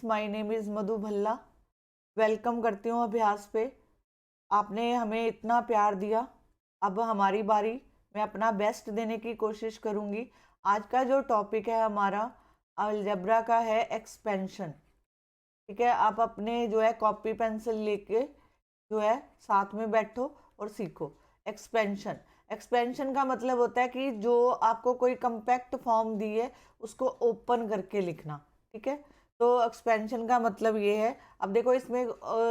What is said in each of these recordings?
My name is Madhu Bhalla. Welcome करती हूँ अभ्यास पे। आपने हमें इतना प्यार दिया, अब हमारी बारी। मैं अपना बेस्ट देने की कोशिश करूँगी। आज का जो टॉपिक है हमारा अलजेब्रा का है एक्सपेंशन। ठीक है, आप अपने जो है कॉपी पेंसिल लेके जो है साथ में बैठो और सीखो। एक्सपेंशन, एक्सपेंशन का मतलब होता है कि जो आपको कोई कंपैक्ट फॉर्म दी है उसको ओपन करके लिखना। ठीक है, तो एक्सपेंशन का मतलब ये है। अब देखो इसमें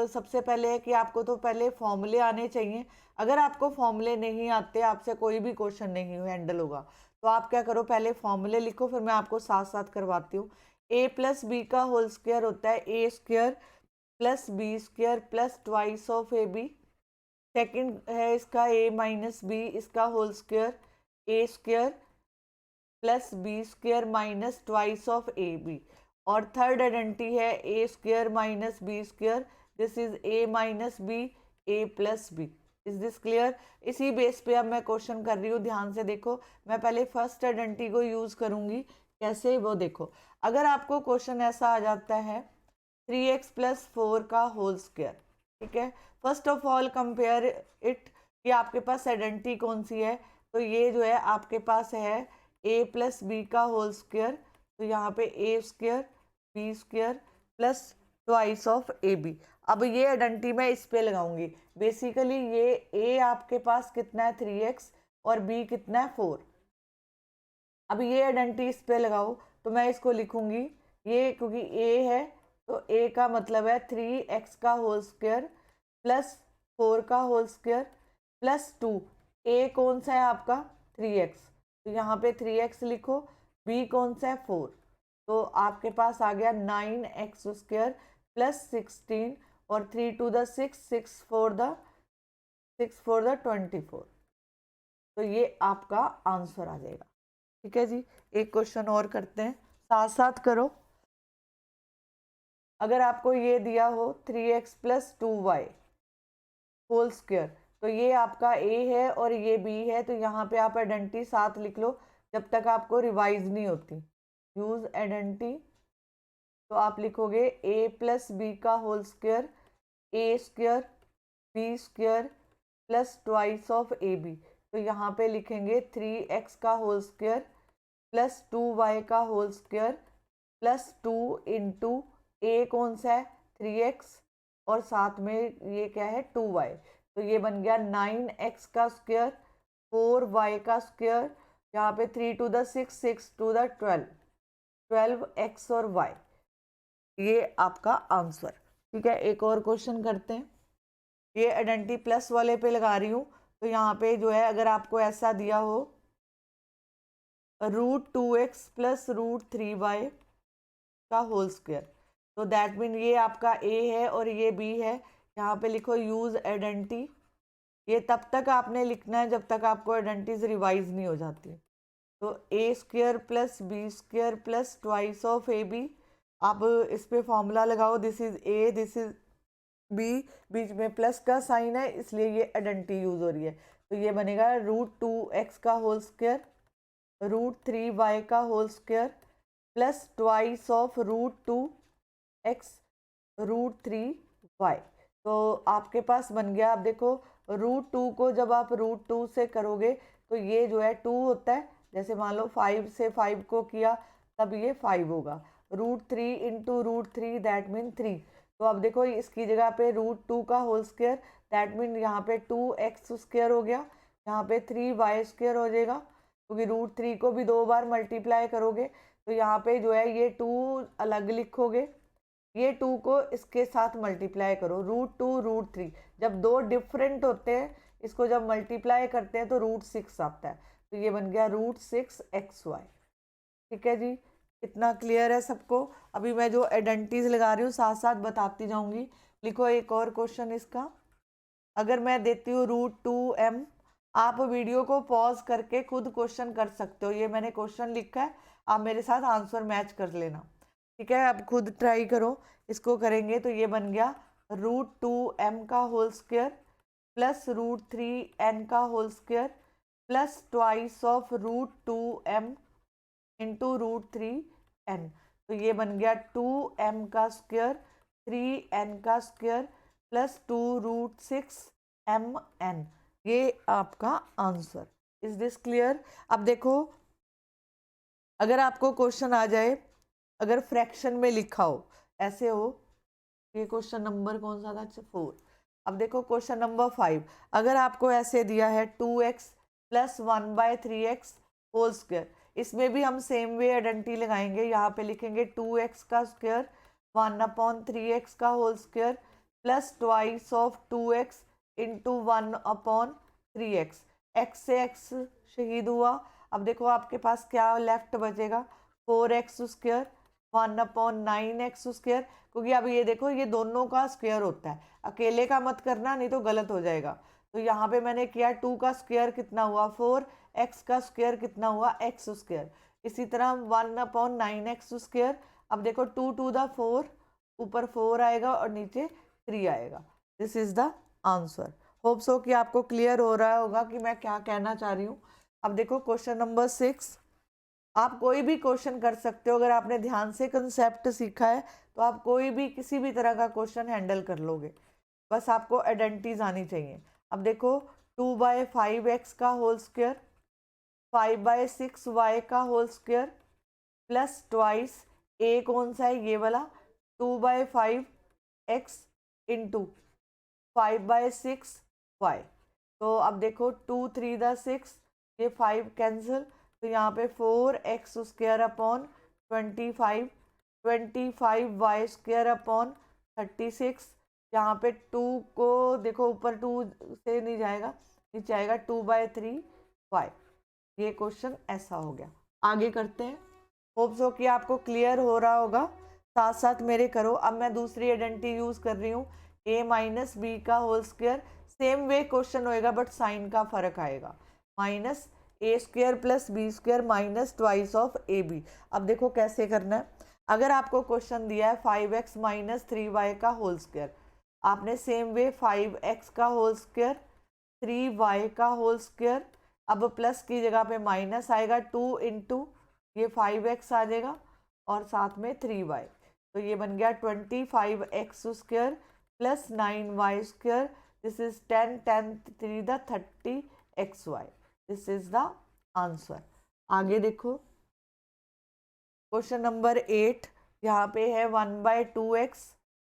सबसे पहले है कि आपको तो पहले फॉर्मूले आने चाहिए। अगर आपको फॉर्मूले नहीं आते, आपसे कोई भी क्वेश्चन नहीं हैंडल होगा, तो आप क्या करो, पहले फॉर्मूले लिखो, फिर मैं आपको साथ साथ करवाती हूँ। ए प्लस बी का होल स्क्वायर होता है A square plus B square plus twice of A B. Second है इसका ए माइनस बी, इसका whole square A square plus B square minus twice of A B. और third identity है A square minus B square, this is A minus B A plus B. Is this clear? इसी base पे अब मैं question कर रही हूँ, ध्यान से देखो। मैं पहले फर्स्ट आइडेंटिटी को यूज करूंगी, कैसे वो देखो। अगर आपको क्वेश्चन ऐसा आ जाता है 3x प्लस 4 का होल स्क्वायर, ठीक है, first of all compare it कि आपके पास आइडेंटिटी कौन सी है। तो ये जो है आपके पास है a प्लस बी का होल स्क्वायर, तो यहाँ पे a square B square plus twice of A B. अब ये आइडेंटिटी मैं इस पे लगाऊंगी। बेसिकली ये a आपके पास कितना है 3x और b कितना है 4। अब ये आइडेंटिटी इस पे लगाओ, तो मैं इसको लिखूंगी ये, क्योंकि a है तो a का मतलब है 3x का होल स्क्वायर प्लस 4 का होल स्क्वायर प्लस 2। a कौन सा है आपका 3x, तो यहाँ पे 3x लिखो। b कौन सा है 4, तो आपके पास आ गया 9x स्क्वायर प्लस 16 और 3 टू द 6, 6 फोर द 24। तो ये आपका आंसर आ जाएगा। ठीक है जी, एक क्वेश्चन और करते हैं, साथ साथ करो। अगर आपको ये दिया हो 3x plus 2y whole square, तो ये आपका a है और ये b है, तो यहाँ पे आप आइडेंटिटी साथ लिख लो जब तक आपको रिवाइज नहीं होती। यूज आइडेंटिटी, तो आप लिखोगे a प्लस बी का whole square A square B square plus twice of A B. तो यहाँ पे लिखेंगे 3x का होल स्क्वायर प्लस 2y का होल स्क्वायर प्लस 2 इंटू ए कौन सा है 3x और साथ में ये क्या है 2y। तो ये बन गया 9x का स्क्वायर 4y का स्क्वायर, यहाँ पे 3 टू द 6, 6 टू द 12, 12x और y। ये आपका आंसर। ठीक है, एक और क्वेश्चन करते हैं। ये आइडेंटिटी प्लस वाले पे लगा रही हूँ, तो यहाँ पे जो है अगर आपको ऐसा दिया हो √2x प्लस √3y का होल स्क्वायर, तो दैट मीन ये आपका a है और ये b है। यहाँ पे लिखो यूज आइडेंटिटी। ये तब तक आपने लिखना है जब तक आपको आइडेंटिटीज रिवाइज नहीं हो जाती। तो a square plus B square plus twice of A B. आप इस पे फॉर्मूला लगाओ, this is a this is b, बीच में प्लस का साइन है इसलिए ये आइडेंटिटी यूज हो रही है। तो ये बनेगा √2x का होल स्क्वायर √3y का whole square plus twice of √2x √3y। तो आपके पास बन गया। अब देखो √2 को जब आप √2 से करोगे तो ये जो है 2 होता है, जैसे मान लो 5 से 5 को किया तब ये 5 होगा। √3 इंटू √3 दैट मीन 3। तो अब देखो इसकी जगह पे √2 का होल स्क्वायर दैट मीन यहाँ पे 2x स्क्वायर हो गया, यहाँ पे 3y स्क्वायर हो जाएगा, क्योंकि √3 को भी 2 बार मल्टीप्लाई करोगे। तो यहाँ पे जो है ये 2 अलग लिखोगे, ये 2 को इसके साथ मल्टीप्लाई करो √2 √3। जब दो डिफरेंट होते हैं इसको जब मल्टीप्लाई करते हैं तो √6 आता है। तो ये बन गया √6xy। ठीक है जी, इतना क्लियर है सबको? अभी मैं जो आइडेंटिटीज लगा रही हूँ साथ साथ बताती जाऊंगी। लिखो एक और क्वेश्चन इसका। अगर मैं देती हूँ √2m, आप वीडियो को पॉज करके खुद क्वेश्चन कर सकते हो। ये मैंने क्वेश्चन लिखा है, आप मेरे साथ आंसर मैच कर लेना। ठीक है, अब खुद ट्राई करो। इसको करेंगे तो ये बन गया √2m का होल स्क्वायर प्लस √3n का whole square plus twice of √2m into √3n। तो ये बन गया 2m का स्क्वायर 3n का स्क्वायर प्लस 2√6mn। ये आपका आंसर। Is this clear? अब देखो, अगर आपको क्वेश्चन आ जाए, अगर फ्रैक्शन में लिखा हो, ऐसे हो, ये क्वेश्चन नंबर कौन सा था? 4। अब देखो क्वेश्चन नंबर 5, अगर आपको ऐसे दिया है 2x plus 1/3x whole square, इसमें भी हम सेम वे आइडेंटिटी लगाएंगे। यहाँ पे लिखेंगे 2x का स्क्वायर 1/3x का whole square plus twice of 2x into 1/3x। x से x शहीद हुआ। अब देखो आपके पास क्या लेफ्ट बचेगा? 4x स्क्वायर 1/9x स्क्वायर, क्योंकि अब ये देखो ये दोनों का स्क्वायर होता है, अकेले का मत करना नहीं तो गलत हो जाएगा। तो यहाँ पे मैंने किया 2 का स्क्वायर कितना हुआ 4, x का स्क्वायर कितना हुआ x स्क्वायर, इसी तरह 1/9x स्क्वायर। अब देखो 2 टू द 4, ऊपर 4 आएगा और नीचे 3 आएगा। This is the answer. Hope so कि आपको क्लियर हो रहा होगा कि मैं क्या कहना चाह रही हूँ। अब देखो क्वेश्चन नंबर 6, आप कोई भी क्वेश्चन कर सकते हो। अगर आपने ध्यान से कंसेप्ट सीखा है तो आप कोई भी किसी भी तरह का क्वेश्चन हैंडल कर लोगे, बस आपको आइडेंटिटीज आनी चाहिए। अब देखो 2/5x का होल स्क्वायर 5/6y का होल स्क्वायर प्लस ट्वाइस, ए कौन सा है? ये वाला 2/5x इंटू 5/6y। तो अब देखो 2 3 द 6, ये 5 कैंसिल, तो यहाँ पे 4x square upon 25, 25y square upon 36। यहाँ पे 2 को देखो ऊपर 2 से नहीं जाएगा, नीचे आएगा 2/3y। ये क्वेश्चन ऐसा हो गया। आगे करते हैं। होप सो कि आपको क्लियर हो रहा होगा, साथ साथ मेरे करो। अब मैं दूसरी आइडेंटिटी यूज कर रही हूँ, a माइनस बी का whole square. Same way question होएगा बट साइन का फर्क आएगा। Minus A square plus B square minus twice of A B. अब देखो कैसे करना है। अगर आपको क्वेश्चन दिया है 5x माइनस 3y का होल स्क्वायर, आपने सेम वे 5x का होल स्क्वायर 3y का होल स्क्वायर, अब प्लस की जगह पे माइनस आएगा 2 इंटू ये 5x आ जाएगा और साथ में 3y। तो ये बन गया 25x square plus 9y square. This is 10 10 3 the 30xy। This is the answer. आगे देखो क्वेश्चन नंबर 8, यहाँ पे है 1/2x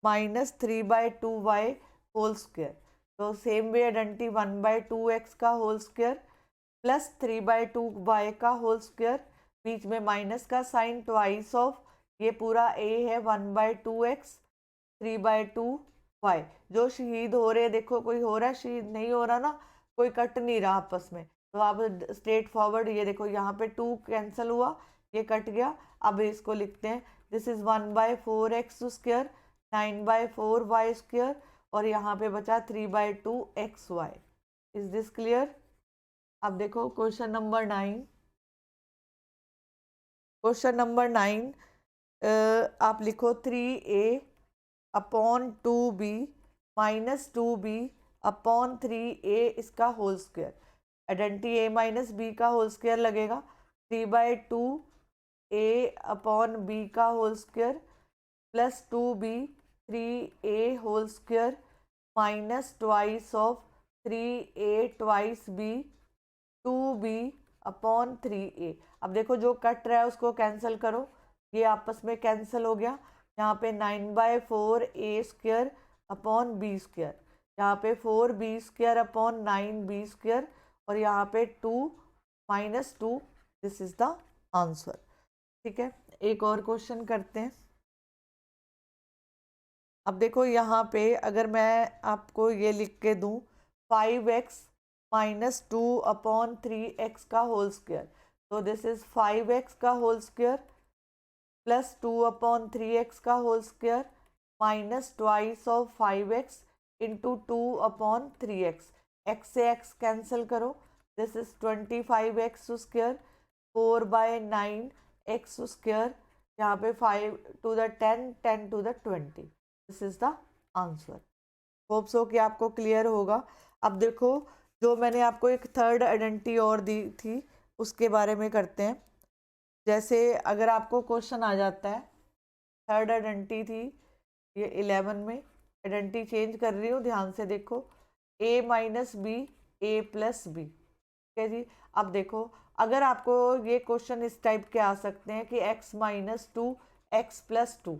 minus 3/2y whole square. तो सेम वे आइडेंटिटी 1/2x का होल स्क्वायर प्लस 3/2y का होल स्क्वायर, बीच में माइनस का साइन ट्वाइस ऑफ, ये पूरा a है 1/2x 3/2y। जो शहीद हो रहे, देखो कोई हो रहा है शहीद? नहीं हो रहा ना, कोई कट नहीं रहा आपस में, तो आप स्ट्रेट फॉरवर्ड, ये देखो यहाँ पे 2 कैंसिल हुआ, ये कट गया। अब इसको लिखते हैं, this is 1/4x square 9/4y square और यहाँ पे बचा 3/2xy। Is this clear? अब देखो क्वेश्चन नंबर 9। क्वेश्चन नंबर 9, आप लिखो 3a upon 2b minus 2b upon 3a इसका whole square. Identity a minus B का होल स्क्वायर लगेगा, 3/2a अपॉन b का whole square plus 2b 3a whole square minus twice of 3a twice b 2b upon 3a। अब देखो जो cut रहा है उसको कैंसिल करो, ये आपस में कैंसिल हो गया। यहाँ पे 9/4a square upon B square, यहाँ पे 4b square upon 9b square और यहाँ पे 2 minus 2। This is the answer. ठीक है, एक और क्वेश्चन करते हैं। अब देखो यहाँ पे अगर मैं आपको ये लिख के दूँ 5x माइनस 2 अपॉन 3x का होल स्क्वायर, तो दिस इज 5x का whole square plus 2 upon 3x का whole square minus twice of 5x into 2 upon 3x। x से x कैंसिल करो, this is 25x square 4/9x square, यहाँ पे 5 to the 10 10 to the 20। This is the answer. Hope so कि आपको clear होगा। अब देखो जो मैंने आपको एक थर्ड आइडेंटिटी और दी थी उसके बारे में करते हैं। जैसे अगर आपको क्वेश्चन आ जाता है थर्ड आइडेंटिटी थी ये 11 में, आइडेंटिटी चेंज कर रही हूँ, ध्यान से देखो, a minus B A plus B. ठीक है जी। अब देखो, अगर आपको ये क्वेश्चन इस टाइप के आ सकते हैं कि x minus two x plus two,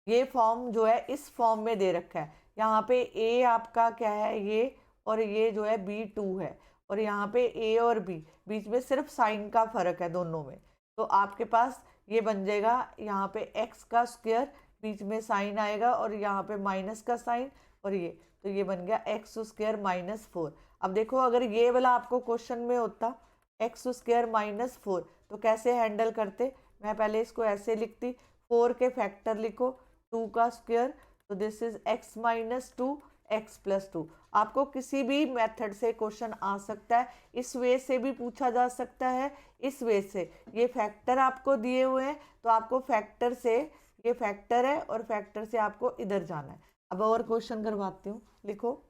ये फॉर्म जो है इस फॉर्म में दे रखा है, यहाँ पे a आपका क्या है ये, और ये जो है b2 है, और यहाँ पे a और b बीच में सिर्फ साइन का फर्क है दोनों में, तो आपके पास ये बन जाएगा यहाँ पे x का स्क्वायर, बीच में साइन आएगा और यहाँ पे माइनस का साइन, और ये तो ये बन गया एक्स स्क्वायर माइनस 4। अब देखो, अगर ये वाला आपको क्वेश्चन में होता एक्स स्क्वायर माइनस 4 तो कैसे हैंडल करते, मैं पहले इसको ऐसे लिखती, 4 के फैक्टर लिखो, 2 का स्क्वायर, तो this is x minus two x plus two. आपको किसी भी मेथड से क्वेश्चन आ सकता है, इस वे से भी पूछा जा सकता है, इस वे से। ये फैक्टर आपको दिए हुए हैं तो आपको फैक्टर से, ये फैक्टर है और फैक्टर से आपको इधर जाना है। अब और क्वेश्चन करवाती हूँ, लिखो,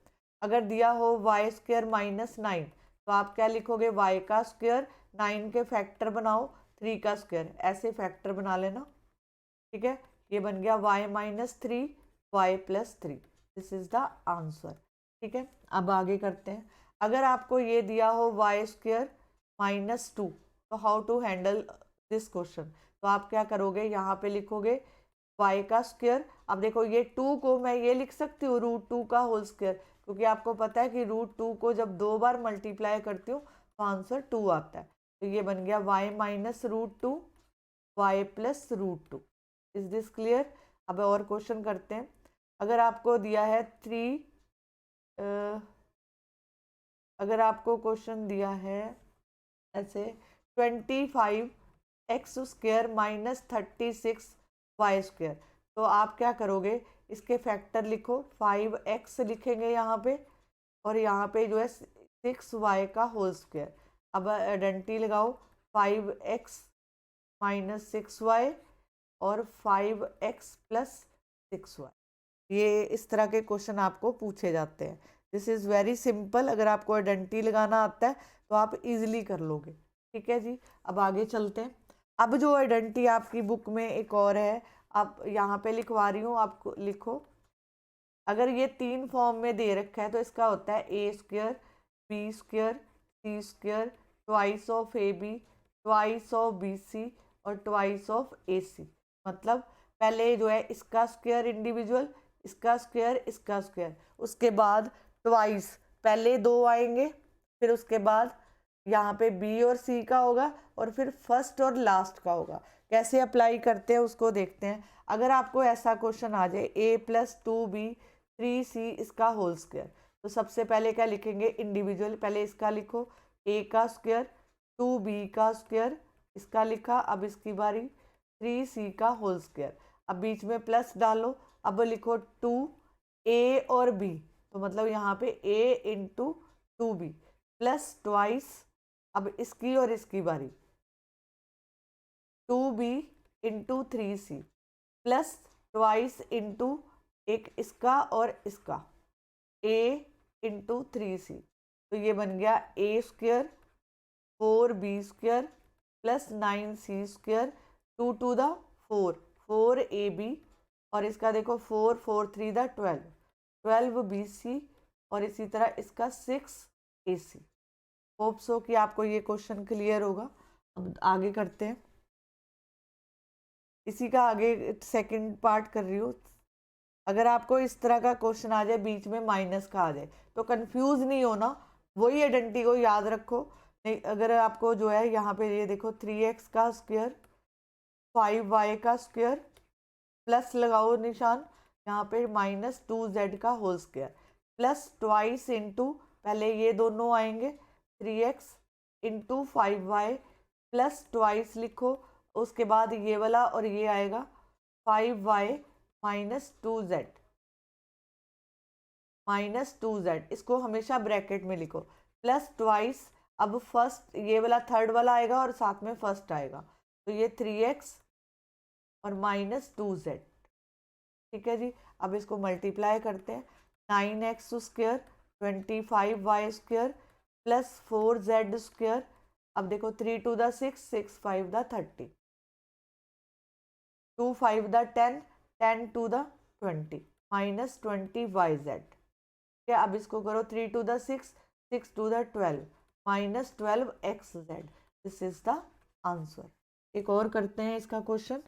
अगर दिया हो वाई स्क्वायर माइनस 9 तो आप क्या लिखोगे, वाई का स्क्वायर, 9 के फैक्टर बनाओ, 3 का स्क्वायर, ऐसे फैक्टर बना लेना। ठीक है, ये बन गया y minus 3 Y plus 3, this is the answer. ठीक है, अब आगे करते हैं। अगर आपको ये दिया हो वाई स्क्वायर माइनस 2 तो how to handle this question, तो आप क्या करोगे, यहाँ पे लिखोगे y का स्क्वायर। अब देखो, ये 2 को मैं ये लिख सकती हूँ √2 का होल स्क्वायर, क्योंकि आपको पता है कि √2 को जब 2 बार मल्टीप्लाई करती हूँ तो आंसर 2 आता है, तो ये बन गया y minus √2 Y plus √2। Is this clear. अब और क्वेश्चन करते हैं। अगर आपको दिया है अगर आपको क्वेश्चन दिया है ऐसे 25 X square minus 36 Y square, तो आप क्या करोगे, इसके फैक्टर लिखो, 5x लिखेंगे यहाँ पे, और यहाँ पे जो है 6y का होल स्क्वायर। अब आइडेंटिटी लगाओ, 5x माइनस 6y और 5x प्लस 6y। ये इस तरह के क्वेश्चन आपको पूछे जाते हैं। दिस इज़ वेरी सिंपल, अगर आपको आइडेंटिटी लगाना आता है तो आप इजीली कर लोगे। ठीक है जी, अब आगे चलते हैं। अब जो आइडेंटिटी आपकी बुक में एक और है, आप यहाँ पे लिखवा रही हूँ, आपको लिखो, अगर ये 3 फॉर्म में दे रखा है तो इसका होता है A square B square C square, twice of A B, twice of B C और ट्वाइस ऑफ ए सी। मतलब पहले जो है इसका स्क्वायर इंडिविजुअल, इसका स्क्वायर, इसका स्क्वायर, उसके बाद ट्वाइस, पहले 2 आएंगे, फिर उसके बाद यहाँ पे बी और सी का होगा, और फिर फर्स्ट और लास्ट का होगा। कैसे अप्लाई करते हैं उसको देखते हैं। अगर आपको ऐसा क्वेश्चन आ जाए a प्लस 2b 3c इसका होल स्क्वायर, तो सबसे पहले क्या लिखेंगे, इंडिविजुअल, पहले इसका लिखो, a का स्क्वायर, 2b का स्क्वायर, इसका लिखा, अब इसकी बारी, 3c का होल स्क्वायर, अब बीच में प्लस डालो, अब लिखो 2a और b, तो मतलब यहाँ पे a into 2b plus twice, अब इसकी और इसकी बारी, 2b into 3c plus twice into एक इसका और इसका, a इंटू 3c, तो ये बन गया a square 4b square plus 9c square, 2 to the 4, 4ab, और इसका देखो 4 4 3 द 12, 12bc, और इसी तरह इसका 6ac। होप सो कि आपको ये क्वेश्चन क्लियर होगा। अब आगे करते हैं, इसी का आगे सेकंड पार्ट कर रही हूँ। अगर आपको इस तरह का क्वेश्चन आ जाए, बीच में माइनस का आ जाए, तो कंफ्यूज नहीं होना, वही आइडेंटिटी को याद रखो। नहीं, अगर आपको जो है यहाँ पे ये देखो 3x का स्क्वायर 5y का स्क्वायर प्लस लगाओ निशान, यहाँ पे माइनस 2z का whole square plus twice into, पहले ये दोनों आएंगे 3x into 5y plus twice लिखो, उसके बाद ये वाला और ये आएगा 5y माइनस 2z, इसको हमेशा ब्रैकेट में लिखो, प्लस ट्वाइस, अब फर्स्ट ये वाला थर्ड वाला आएगा और साथ में फर्स्ट आएगा, तो ये 3x और माइनस 2z। ठीक है जी, अब इसको मल्टीप्लाई करते हैं, 9x square 25y square plus 4z square, अब देखो 3 टू द 6 6 5 द 30, 2 5 द 10, 10 2 द 20 माइनस 20 YZ। ठीक है, अब इसको करो 3 2 द 6, 6 2 द 12 minus 12XZ। This is the answer. एक और करते हैं इसका क्वेश्चन।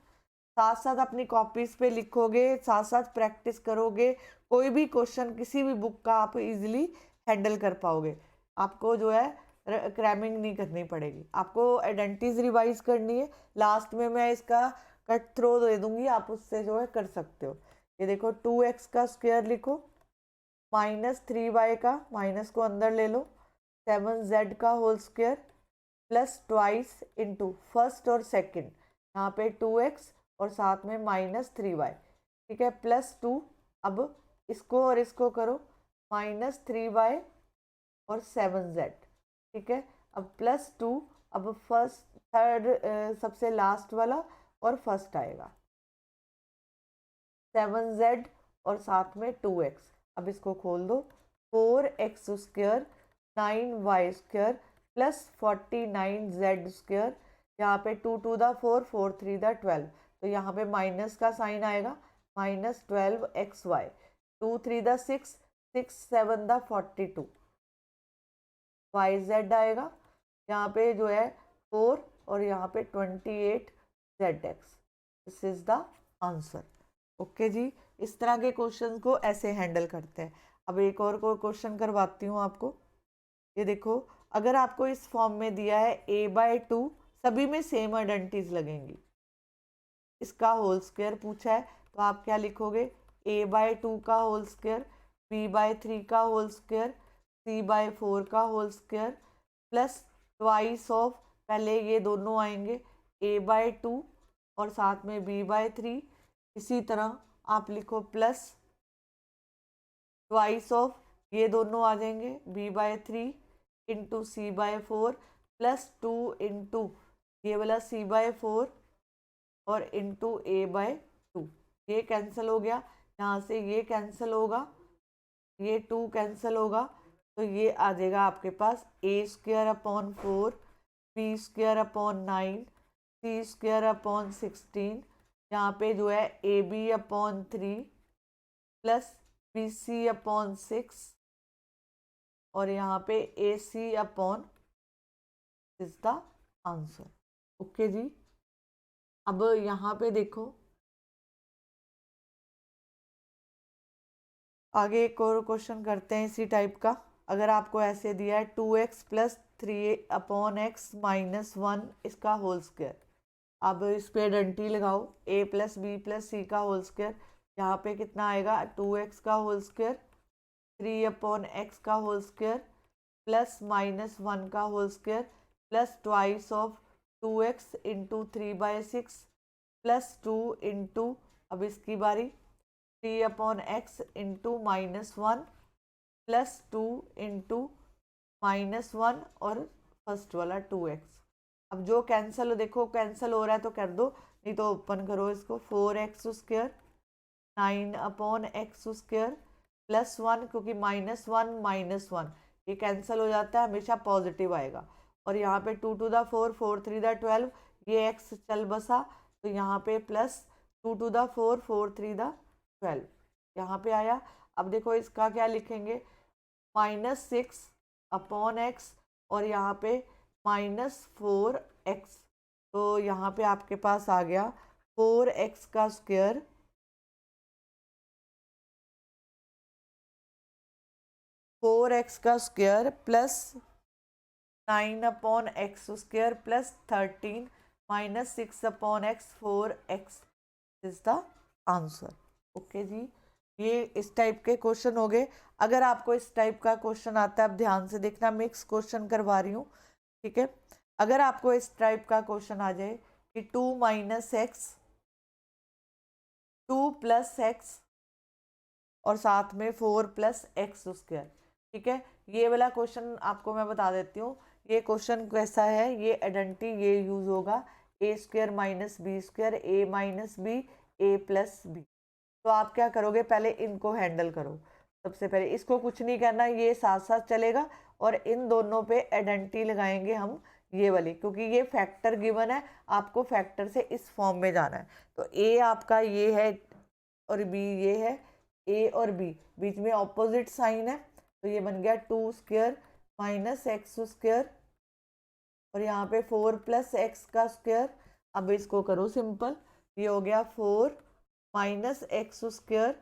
साथ साथ अपनी कॉपीज पे लिखोगे, साथ साथ प्रैक्टिस करोगे, कोई भी क्वेश्चन किसी भी बुक का आप इजीली हैंडल कर पाओगे। आपको जो है क्रैमिंग नहीं करनी पड़ेगी, आपको आइडेंटिटीज रिवाइज करनी है। लास्ट में मैं इसका कट थ्रो दे दूंगी, आप उससे जो है कर सकते हो। ये देखो 2x का स्क्वायर लिखो, माइनस 3y का, माइनस को अंदर ले लो, 7z का whole square plus twice into first और सेकंड, यहाँ पे 2x और साथ में माइनस 3y। ठीक है, प्लस 2, अब इसको और इसको करो, माइनस 3y और 7z। ठीक है, अब प्लस 2, अब फर्स्ट थर्ड सबसे लास्ट वाला और फर्स्ट आएगा, 7z और साथ में 2x। अब इसको खोल दो, 4x square 9y square plus 49z square, यहाँ पे 2 2 द 4, 4 3 द 12, तो यहाँ पे माइनस का साइन आएगा, minus 12xy, 2 3 the 6, 6 7 the 42 yz आएगा, यहाँ पे जो है 4 और यहाँ पे 28zx। This is the answer. Okay जी, इस तरह के क्वेश्चन को ऐसे हैंडल करते हैं। अब एक और को क्वेश्चन करवाती हूँ आपको। ये देखो, अगर आपको इस फॉर्म में दिया है a/2, सभी में सेम आइडेंटिटीज लगेंगी, इसका होल स्क्वायर पूछा है, तो आप क्या लिखोगे, a/2 का होल स्क्वायर, b/3 का होल स्क्वायर, c/4 का whole square plus twice of, पहले ये दोनों आएंगे a/2 और साथ में b/3, इसी तरह आप लिखो प्लस ट्वाइस ऑफ, ये दोनों आ जाएंगे b/3 into c/4 plus 2 into ये वाला c/4 और इंटू a/2। ये कैंसिल हो गया, यहाँ से ये कैंसिल होगा, ये 2 कैंसिल होगा, तो ये आ जाएगा आपके पास a² / 4, b² / 9, c² / 16, यहाँ पे जो है ab/3 प्लस bc/6 और यहाँ पे ac/ is the answer. Okay जी, अब यहाँ पे देखो, आगे एक और क्वेश्चन करते हैं इसी टाइप का। अगर आपको ऐसे दिया है 2x + 3/x - 1 इसका होल स्क्वायर, अब इस पे आइडेंटिटी लगाओ, a + b + c का होल स्क्वायर, यहाँ पे कितना आएगा, 2x का होल स्क्वायर, 3/x का होल स्क्वायर प्लस -1 का whole square plus twice of 2x into 3/6 plus 2 into, अब इसकी बारी, 3/x इंटू -1 प्लस 2 इंटू -1 और फर्स्ट वाला 2x। अब जो कैंसिल, देखो कैंसिल हो रहा है तो कर दो, नहीं तो ओपन करो इसको, 4x² 9/x² प्लस 1, क्योंकि -1 - 1 ये कैंसिल हो जाता है, हमेशा पॉजिटिव आएगा, और यहाँ पे 2 2 द 4, 4 3 द 12, ये x चल बसा, तो यहाँ पे प्लस 2 2 द 4, 4 3 द 12 यहाँ पे आया। अब देखो इसका क्या लिखेंगे, -6/x और यहाँ पे -4x, तो यहाँ पे आपके पास आ गया 4x का square plus 9/x² plus 13 minus 6/x 4x is the answer. Okay जी, ये इस टाइप के क्वेश्चन हो गए। अगर आपको इस टाइप का क्वेश्चन आता है, आप ध्यान से देखना, मिक्स क्वेश्चन करवा रही हूँ, ठीक है। अगर आपको इस टाइप का क्वेश्चन आ जाए कि 2 - x 2 + x और साथ में 4 + x², ठीक है, ये वाला क्वेश्चन आपको मैं बता देती हूँ। ये क्वेश्चन कैसा है, ये आइडेंटिटी ये यूज होगा, a² - b² a - b a + b। तो आप क्या करोगे, पहले इनको हैंडल करो। सबसे पहले इसको कुछ नहीं करना, ये साथ साथ चलेगा और इन दोनों पे आइडेंटिटी लगाएंगे हम ये वाली, क्योंकि ये फैक्टर गिवन है, आपको फैक्टर से इस फॉर्म में जाना है। तो ए आपका ये है और बी ये है, ए और बी बीच में ऑपोजिट साइन है, तो ये बन गया 2 स्क्वायर माइनस एक्स स्क्वायर, और यहाँ पे 4 प्लस एक्स का स्क्वायर। अब इसको करो सिंपल, ये हो गया 4 माइनस एक्स स्क्वायर,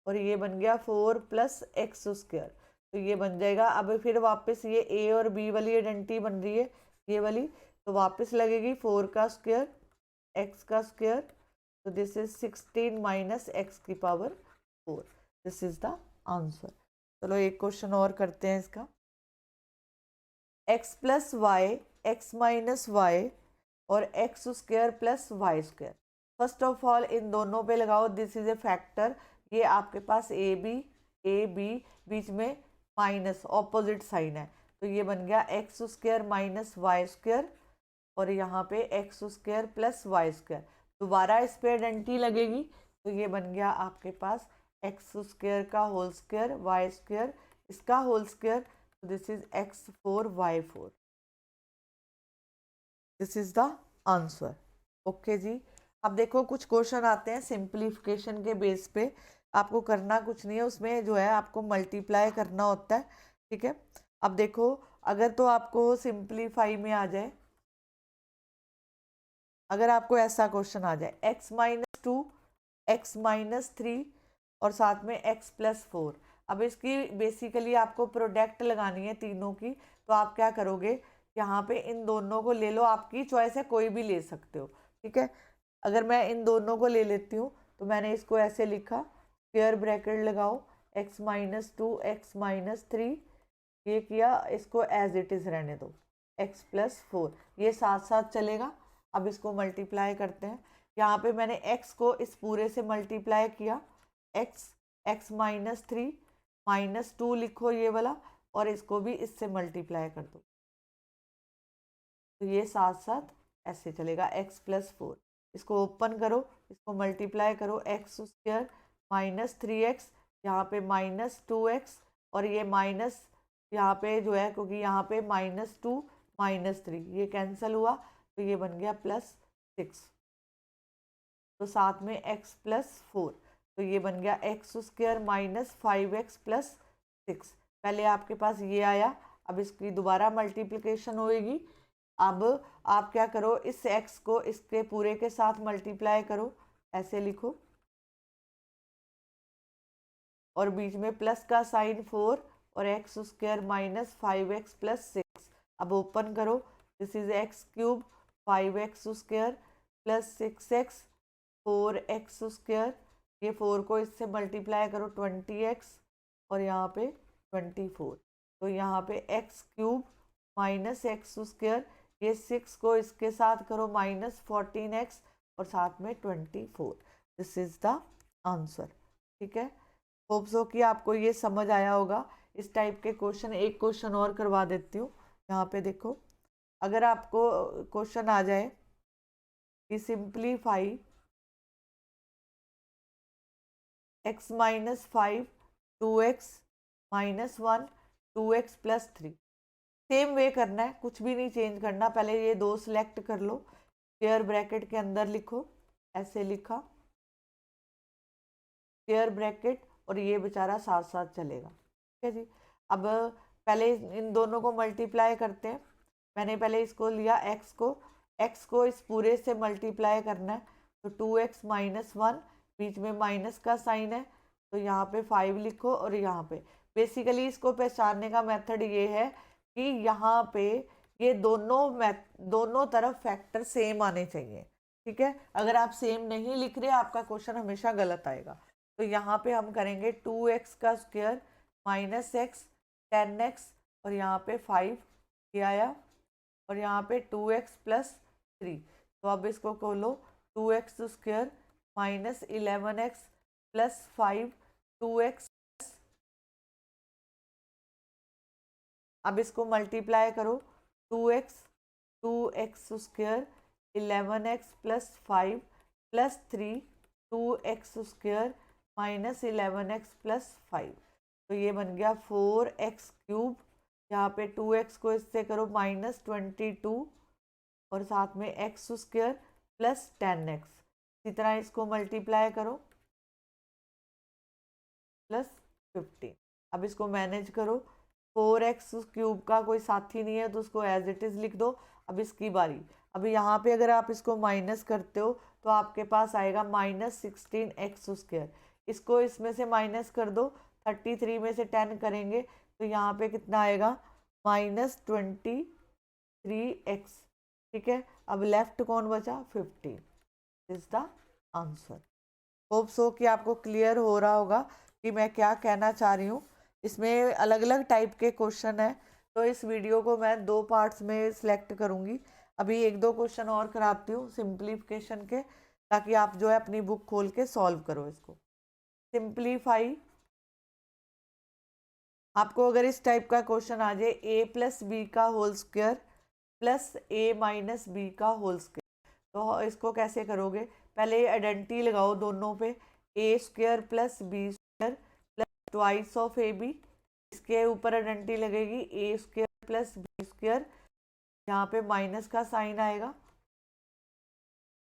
और ये बन गया 4 प्लस एक्स स्क्वायर, तो ये बन जाएगा। अब फिर वापस ये ए और बी वाली आइडेंटिटी बन रही है, ये वाली, तो वापस लगेगी 4 का स्क्वायर एक्स का स्क्वायर, तो दिस इज 16 माइनस एक्स की power 4, this is the answer. चलो एक क्वेश्चन और करते हैं इसका। X plus y, x minus y और x square plus y square. First of all इन दोनों पे लगाओ, दिस इज ए फैक्टर। ये आपके पास ए बी बीच में माइनस ऑपोजिट साइन है, तो ये बन गया x square minus y square, और यहाँ पे x square plus y square. दोबारा इस पे आइडेंटिटी लगेगी, तो ये बन गया आपके पास एक्स स्क्वायर का होल स्क्वायर वाई स्क्वायर, इसका होल स्क्वायर, तो this is x4 y4, this is the answer. Okay जी। अब देखो कुछ क्वेश्चन आते हैं सिंप्लीफिकेशन के बेस पे, आपको करना कुछ नहीं है, उसमें जो है आपको मल्टीप्लाई करना होता है, ठीक है। अब देखो, अगर तो आपको सिंप्लीफाई में आ जाए, अगर आपको ऐसा क्वेश्चन आ जाए x माइनस 2 एक्स माइनस 3 और साथ में x प्लस 4, अब इसकी बेसिकली आपको प्रोडक्ट लगानी है तीनों की, तो आप क्या करोगे, यहाँ पे इन दोनों को ले लो, आपकी चॉइस है, कोई भी ले सकते हो, ठीक है। अगर मैं इन दोनों को ले लेती हूँ, तो मैंने इसको ऐसे लिखा, स्क्वायर ब्रैकेट लगाओ, x माइनस 2 एक्स माइनस 3, ये किया, इसको एज इट इज़ रहने दो, x प्लस 4, ये साथ साथ चलेगा। अब इसको मल्टीप्लाई करते हैं, यहाँ पे मैंने x को इस पूरे से मल्टीप्लाई किया, x माइनस 3 माइनस 2 लिखो ये वाला, और इसको भी इससे मल्टीप्लाई कर दो, तो ये साथ साथ ऐसे चलेगा x प्लस 4, इसको ओपन करो, इसको मल्टीप्लाई करो, एक्स स्क्वायर माइनस 3x, यहाँ पे माइनस 2x, और ये माइनस यहाँ पे जो है, क्योंकि यहाँ पे माइनस 2 माइनस 3 ये कैंसिल हुआ, तो ये बन गया प्लस 6, तो साथ में x प्लस 4, तो ये बन गया x square minus 5x plus 6। पहले आपके पास ये आया, अब इसकी दोबारा मल्टीप्लिकेशन होएगी। अब आप क्या करो, इस x को इसके पूरे के साथ मल्टीप्लाई करो, ऐसे लिखो, और बीच में प्लस का साइन 4, और x square minus 5x plus 6। अब ओपन करो, this is x cube 5x square plus 6x 4x square, ये 4 को इससे मल्टीप्लाई करो 20x, और यहाँ पे 24, तो यहाँ पे x cube minus x square, ये 6 को इसके साथ करो माइनस 14x, और साथ में 24, दिस इज द आंसर, ठीक है। होप सो कि आपको ये समझ आया होगा। इस टाइप के क्वेश्चन, एक क्वेश्चन और करवा देती हूँ, यहाँ पे देखो, अगर आपको क्वेश्चन आ जाए कि simplify x minus 5 2x minus 1 2x plus 3, same way करना है, कुछ भी नहीं चेंज करना, पहले ये दो सिलेक्ट कर लो, स्क्वायर ब्रैकेट के अंदर लिखो, ऐसे लिखा स्क्वायर ब्रैकेट, और ये बेचारा साथ साथ चलेगा, ठीक है जी। अब पहले इन दोनों को मल्टीप्लाई करते हैं, मैंने पहले इसको लिया x को इस पूरे से मल्टीप्लाई करना है, तो 2x माइनस 1, बीच में माइनस का साइन है, तो यहाँ पे 5 लिखो, और यहाँ पे बेसिकली इसको पहचानने का मेथड ये है कि यहाँ पे ये दोनों तरफ फैक्टर सेम आने चाहिए, ठीक है। अगर आप सेम नहीं लिख रहे, आपका क्वेश्चन हमेशा गलत आएगा। तो यहाँ पे हम करेंगे 2x का स्क्वायर माइनस एक्स 10x, और यहाँ पे 5 ये आया, और यहाँ पे 2x प्लस 3, तो अब इसको खोलो, 2x square minus 11x plus 5 2x, अब इसको मल्टीप्लाई करो, 2x square 11x plus 5 plus 3 2x square minus 11x plus 5, तो ये बन गया 4x क्यूब यहाँ पे 2x को इससे करो -22 और साथ में x स्क्वायर प्लस 10x। इसी तरह इसको मल्टीप्लाई करो +15। अब इसको मैनेज करो। 4x क्यूब का कोई साथी नहीं है तो उसको एज इट इज़ लिख दो। अब इसकी बारी। अभी यहाँ पे अगर आप इसको माइनस करते हो तो आपके पास आएगा -16x स्क्वायर। इसको इसमें से माइनस कर दो। 33 में से 10 करेंगे तो यहाँ पे कितना आएगा -23x। ठीक है, अब लेफ्ट कौन बचा 15 is the answer. Hope so कि आपको क्लियर हो रहा होगा कि मैं क्या कहना चाह रही हूँ। इसमें अलग अलग टाइप के क्वेश्चन है तो इस वीडियो को मैं 2 पार्ट्स में सिलेक्ट करूँगी। अभी 1-2 क्वेश्चन और कराती हूँ सिंप्लीफिकेशन के, ताकि आप जो है अपनी बुक खोल के सॉल्व करो इसको। सिंप्लीफाई। आपको अगर इस टाइप का क्वेश्चन आ जाए a+b का होल स्क्वायर प्लस a-b का होल स्क्वायर, तो इसको कैसे करोगे? पहले आइडेंटिटी लगाओ दोनों पे। a square plus b square plus twice of ab। इसके ऊपर आइडेंटिटी लगेगी a square plus b square, यहाँ पे माइनस का साइन आएगा,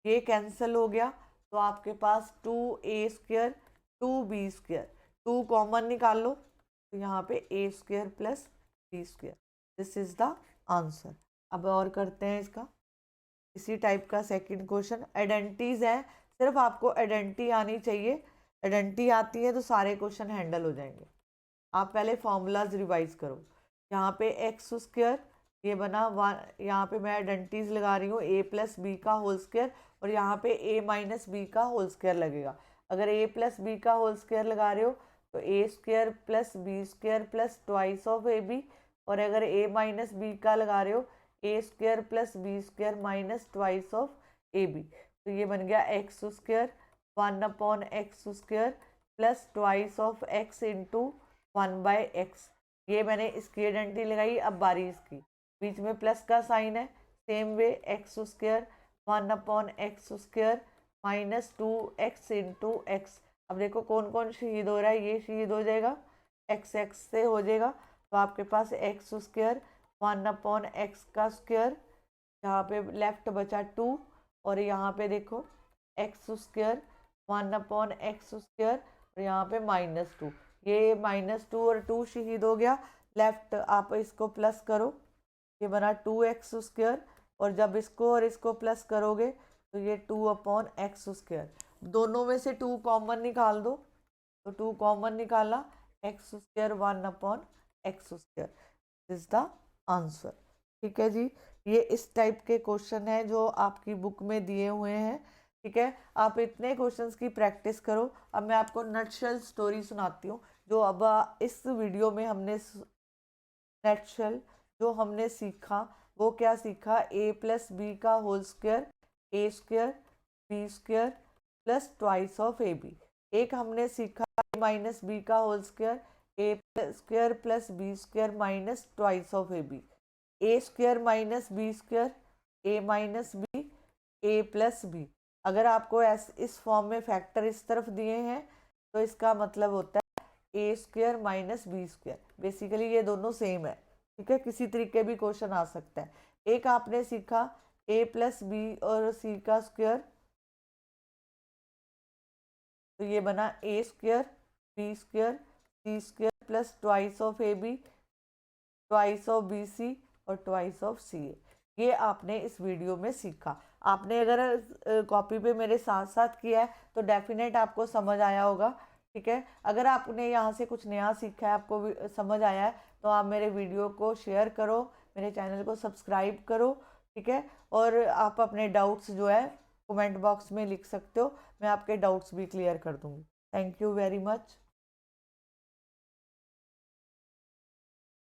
ये कैंसिल हो गया तो आपके पास 2a square 2b square, 2 common निकाल लो तो यहाँ पे a square plus b square. This is the answer. अब और करते हैं इसका इसी टाइप का सेकंड क्वेश्चन। आइडेंटिटीज है, सिर्फ आपको आइडेंटिटी आनी चाहिए। आइडेंटिटी आती है तो सारे क्वेश्चन हैंडल हो जाएंगे। आप पहले फॉर्मूलाज रिवाइज करो। यहाँ पे एक्स स्क्वायर ये बना 1, यहाँ पे मैं आइडेंटिटीज लगा रही हूँ a+b का होल स्क्वायर और यहाँ पे a-b का होल स्क्वायर लगेगा। अगर a+b का होल स्क्वायर लगा रहे हो तो a square plus b square plus twice of ab, और अगर a-b का लगा रहे हो a square plus b square minus twice of ab। तो ये बन गया x square 1/x square plus twice of x into 1/x। ये मैंने इसकी आइडेंटिटी लगाई। अब बारी इसकी, बीच में प्लस का साइन है। Same way x square 1/x square minus 2x into x। अब देखो कौन कौन शहीद हो रहा है, ये शहीद हो जाएगा, x से हो जाएगा तो आपके पास एक्स स्क्वायर 1/x का स्क्वायर, यहाँ पे लेफ्ट बचा 2 और यहाँ पे देखो एक्स स्क्वायर 1/x स्क्वायर और यहाँ पे -2। ये -2 और 2 शहीद हो गया। लेफ्ट आप इसको प्लस करो, ये बना 2x स्क्वायर, और जब इसको और इसको प्लस करोगे तो ये 2/x स्क्वायर। दोनों में से 2 कॉमन निकाल दो तो 2 कॉमन निकाला, x square 1/x square is the answer. ठीक है जी, ये इस टाइप के क्वेश्चन है जो आपकी बुक में दिए हुए हैं। ठीक है, आप इतने क्वेश्चंस की प्रैक्टिस करो। अब मैं आपको नटशेल स्टोरी सुनाती हूँ जो अब इस वीडियो में हमने नटशेल जो हमने सीखा वो क्या सीखा, a+b का whole square a square b square plus twice of ab। एक हमने सीखा a-b का whole square a square plus b square minus twice of ab। a square minus b square a माइनस b a प्लस b। अगर आपको इस form में फैक्टर इस तरफ दिए हैं तो इसका मतलब होता है a square minus b square. Basically ये दोनों सेम है। ठीक है, किसी तरीके भी क्वेश्चन आ सकता है। एक आपने सीखा a+b और c का स्क्वायर, तो ये बना a square b square c square plus twice of ab, twice of bc और ट्वाइस ऑफ ca। ये आपने इस वीडियो में सीखा। आपने अगर कॉपी पे मेरे साथ साथ किया है तो डेफिनेट आपको समझ आया होगा। ठीक है, अगर आपने यहाँ से कुछ नया सीखा है, आपको समझ आया है, तो आप मेरे वीडियो को शेयर करो, मेरे चैनल को सब्सक्राइब करो। ठीक है, और आप अपने डाउट्स जो है कमेंट बॉक्स में लिख सकते हो, मैं आपके डाउट्स भी क्लियर कर दूँगी। Thank you very much.